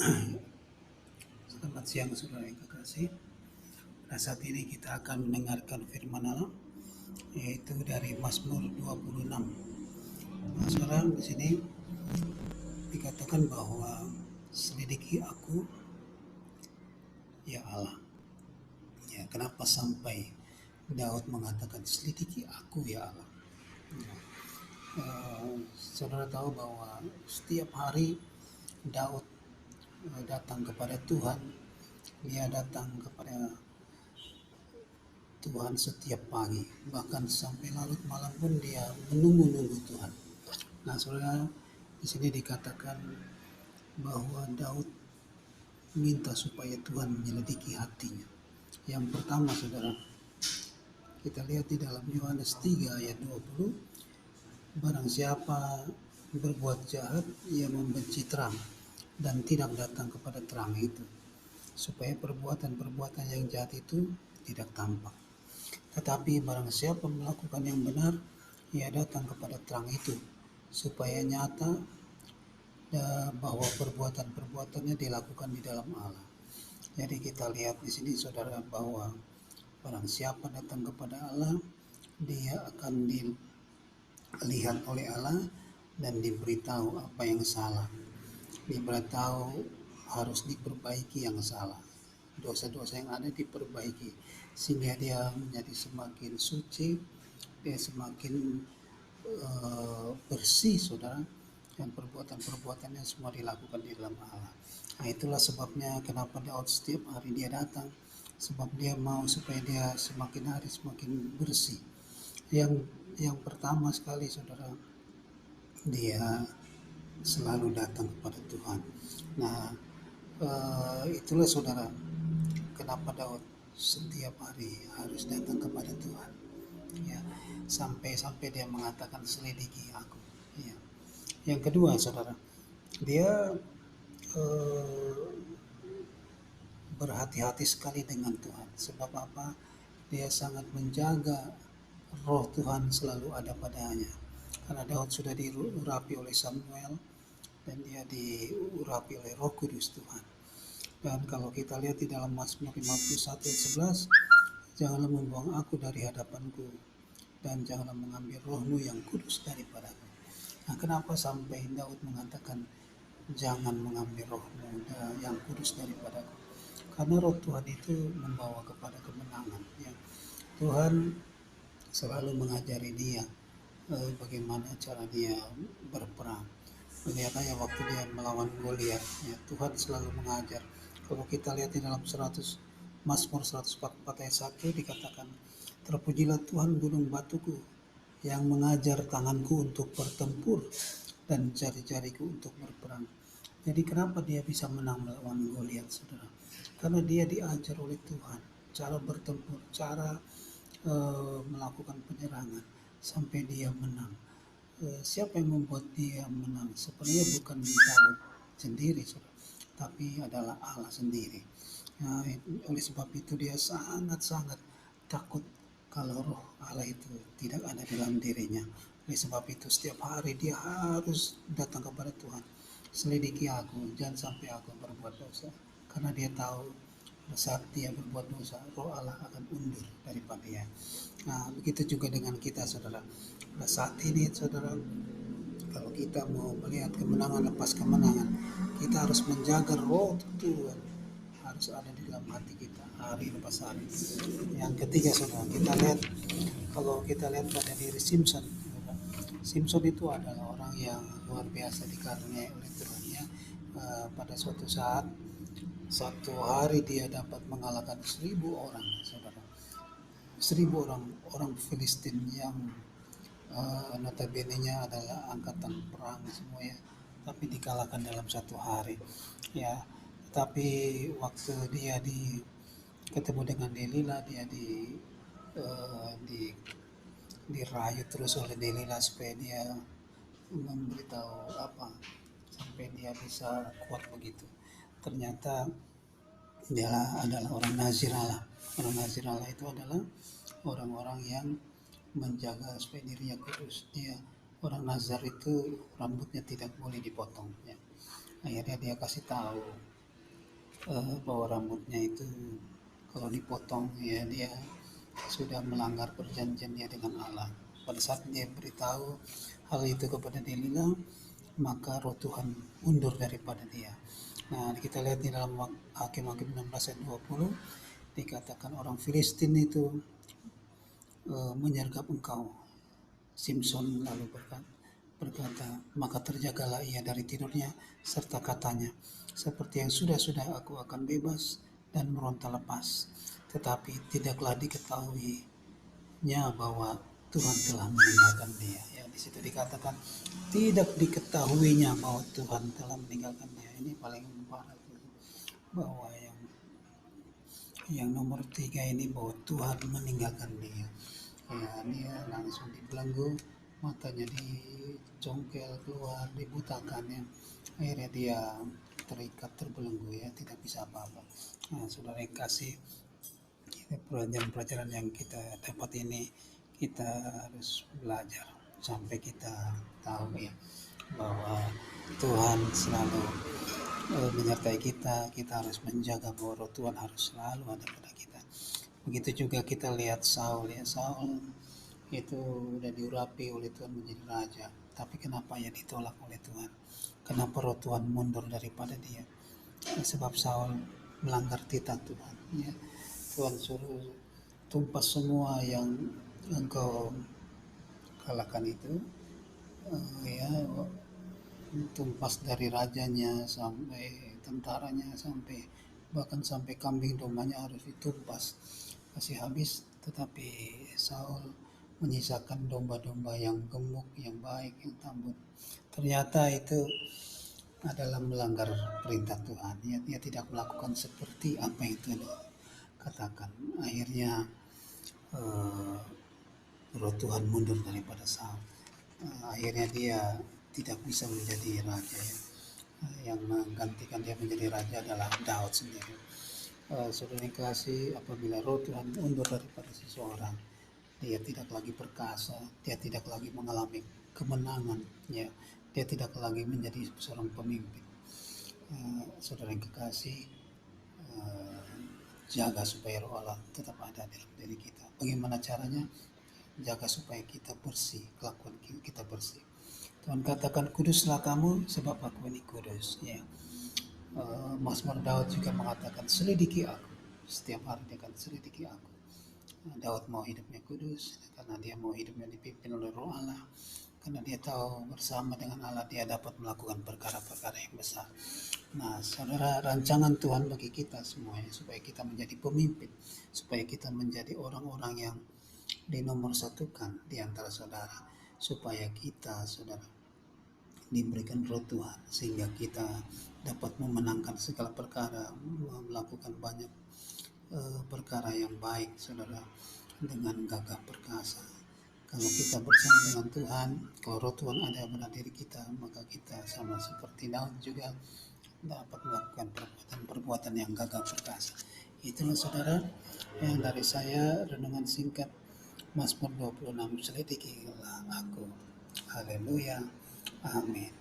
Selamat siang saudara yang kekasih. Pada saat ini kita akan mendengarkan firman Allah yaitu dari Mazmur 26. Nah, saudara di sini dikatakan bahwa selidiki aku ya Allah. Ya, kenapa sampai Daud mengatakan selidiki aku ya Allah? Saudara tahu bahwa setiap hari Daud datang kepada Tuhan. Dia datang kepada Tuhan setiap pagi, bahkan sampai larut malam pun dia menunggu-nunggu Tuhan. Nah, saudara, di sini dikatakan bahwa Daud minta supaya Tuhan menyelidiki hatinya. Yang pertama, saudara, kita lihat di dalam Yohanes 3 ayat 20, barang siapa berbuat jahat, ia membenci terang dan tidak datang kepada terang itu, supaya perbuatan-perbuatan yang jahat itu tidak tampak. Tetapi barang siapa melakukan yang benar, ia datang kepada terang itu, supaya nyata bahwa perbuatan-perbuatannya dilakukan di dalam Allah. Jadi kita lihat di sini saudara bahwa barang siapa datang kepada Allah, dia akan dilihat oleh Allah dan diberitahu apa yang salah. Diberitahu harus diperbaiki yang salah. Dosa-dosa yang ada diperbaiki sehingga dia menjadi semakin suci, dia semakin bersih saudara, dan perbuatan-perbuatannya semua dilakukan di dalam Allah. Nah, itulah sebabnya kenapa Daud setiap hari dia datang, sebab dia mau supaya dia semakin hari semakin bersih. Yang pertama sekali saudara, dia selalu datang kepada Tuhan. Nah, itulah saudara kenapa Daud setiap hari harus datang kepada Tuhan, ya, sampai dia mengatakan selidiki aku, ya. Yang kedua saudara, dia berhati-hati sekali dengan Tuhan. Sebab apa? Dia sangat menjaga roh Tuhan selalu ada padanya. Karena Daud sudah diurapi oleh Samuel dan dia diurapi oleh Roh Kudus Tuhan. Dan kalau kita lihat di dalam Mazmur 51 ayat 11, janganlah membuang aku dari hadapanku dan janganlah mengambil rohmu yang kudus daripadaku. Nah, kenapa sampai Daud mengatakan jangan mengambil rohmu yang kudus daripadaku? Karena roh Tuhan itu membawa kepada kemenangan. Ya. Tuhan selalu mengajari dia bagaimana cara dia berperang. Lihat aja waktu dia melawan Goliat, ya, Tuhan selalu mengajar. Kalau kita lihat di dalam Mazmur 144 ayat 1 dikatakan, terpujilah Tuhan gunung batuku yang mengajar tanganku untuk bertempur dan jari-jariku untuk berperang. Jadi kenapa dia bisa menang melawan Goliat, saudara? Karena dia diajar oleh Tuhan cara bertempur, cara melakukan penyerangan sampai dia menang. Siapa yang membuat dia menang? Sebenarnya bukan Daud sendiri, saudara, tapi adalah Allah sendiri. Nah, oleh sebab itu dia sangat-sangat takut kalau roh Allah itu tidak ada dalam dirinya. Oleh sebab itu setiap hari dia harus datang kepada Tuhan. Selidiki aku, jangan sampai aku berbuat dosa. Karena dia tahu saat dia berbuat dosa, roh Allah akan undur daripada dia. Nah, begitu juga dengan kita saudara. Pada saat ini saudara, kalau kita mau melihat kemenangan lepas kemenangan, kita harus menjaga roh Tuhan harus ada di dalam hati kita hari lepas hari. Yang ketiga saudara, kalau kita lihat pada diri Simpson, Simpson itu adalah orang yang luar biasa dikaruniai oleh Tuhan, ya. Pada suatu saat, satu hari dia dapat mengalahkan 1.000 orang, saudara. 1.000 orang Filistin yang notabene-nya adalah angkatan perang semua, ya, tapi dikalahkan dalam satu hari, ya. Tapi waktu dia ketemu dengan Delila, dia dirayu terus oleh Delila supaya dia memberitahu apa sampai dia bisa kuat begitu. Ternyata dia adalah orang Nazir Allah. Orang Nazir Allah itu adalah orang-orang yang menjaga supaya dirinya kudus. Dia orang Nazar itu rambutnya tidak boleh dipotong, ya. Akhirnya dia kasih tahu bahwa rambutnya itu kalau dipotong ya dia sudah melanggar perjanjian dia dengan Allah. Pada saat dia beritahu hal itu kepada Delila, maka roh Tuhan mundur daripada dia. Nah, kita lihat di dalam Hakim-Hakim 16 ayat 20 dikatakan orang Filistin itu menyergap engkau. Simpson lalu berkata, maka terjagalah ia dari tidurnya, serta katanya, seperti yang sudah-sudah aku akan bebas dan meronta lepas. Tetapi tidaklah diketahuinya bahwa Tuhan telah meninggalkan dia. Ya, di situ dikatakan tidak diketahuinya bahwa Tuhan telah meninggalkan dia. Ini paling parah, bahwa yang nomor 3 ini bahwa Tuhan meninggalkan dia. Ya, dia langsung dibelenggu, matanya dicongkel keluar, dibutakan ya. Akhirnya dia terikat, terbelenggu ya, tidak bisa apa-apa. Nah, saudara yang kasih, pelajaran-pelajaran yang kita dapat ini kita harus belajar sampai kita tahu ya bahwa Tuhan selalu menyertai kita. Kita harus menjaga bahwa roh Tuhan harus selalu ada pada kita. Begitu juga kita lihat Saul ya, Saul itu udah diurapi oleh Tuhan menjadi raja, tapi kenapa ya ditolak oleh Tuhan? Kenapa roh Tuhan mundur daripada dia? Ya, sebab Saul melanggar titah Tuhan ya. Tuhan suruh tumpas semua yang engkau kalahkan itu, ya, tumpas dari rajanya sampai tentaranya, sampai bahkan sampai kambing dombanya harus ditumpas, kasih habis. Tetapi Saul menyisakan domba-domba yang gemuk, yang baik, yang tambun. Ternyata itu adalah melanggar perintah Tuhan. Dia tidak melakukan seperti apa yang Tuhan katakan. Akhirnya roh Tuhan mundur daripada Saul. Akhirnya dia tidak bisa menjadi raja ya. Yang menggantikan dia menjadi raja adalah Daud sendiri. Saudara yang kasih, apabila roh Tuhan mundur daripada seseorang, dia tidak lagi perkasa, dia tidak lagi mengalami kemenangan ya, dia tidak lagi menjadi seorang pemimpin. Saudara yang kekasih, jaga supaya roh Allah tetap ada dalam diri kita. Bagaimana caranya? Jaga supaya kita bersih, kelakuan kita bersih. Tuhan katakan, kuduslah kamu sebab aku ini kudus ya. Mazmur Daud juga mengatakan, selidiki aku, setiap hari dia akan selidiki aku. Daud mau hidupnya kudus karena dia mau hidupnya dipimpin oleh roh Allah, karena dia tahu bersama dengan Allah dia dapat melakukan perkara-perkara yang besar. Nah, saudara, rancangan Tuhan bagi kita semuanya supaya kita menjadi pemimpin, supaya kita menjadi orang-orang yang dinomorsatukan di antara saudara, supaya kita, saudara, diberikan roh Tuhan sehingga kita dapat memenangkan segala perkara, melakukan banyak perkara yang baik, saudara, dengan gagah perkasa. Kalau kita bersama dengan Tuhan, kalau roh Tuhan ada pada diri kita, maka kita sama seperti Daud juga dapat melakukan perbuatan-perbuatan yang gagah perkasa. Itulah saudara yang dari saya, renungan singkat Mazmur 26, selidikilah aku. Haleluya. Amin.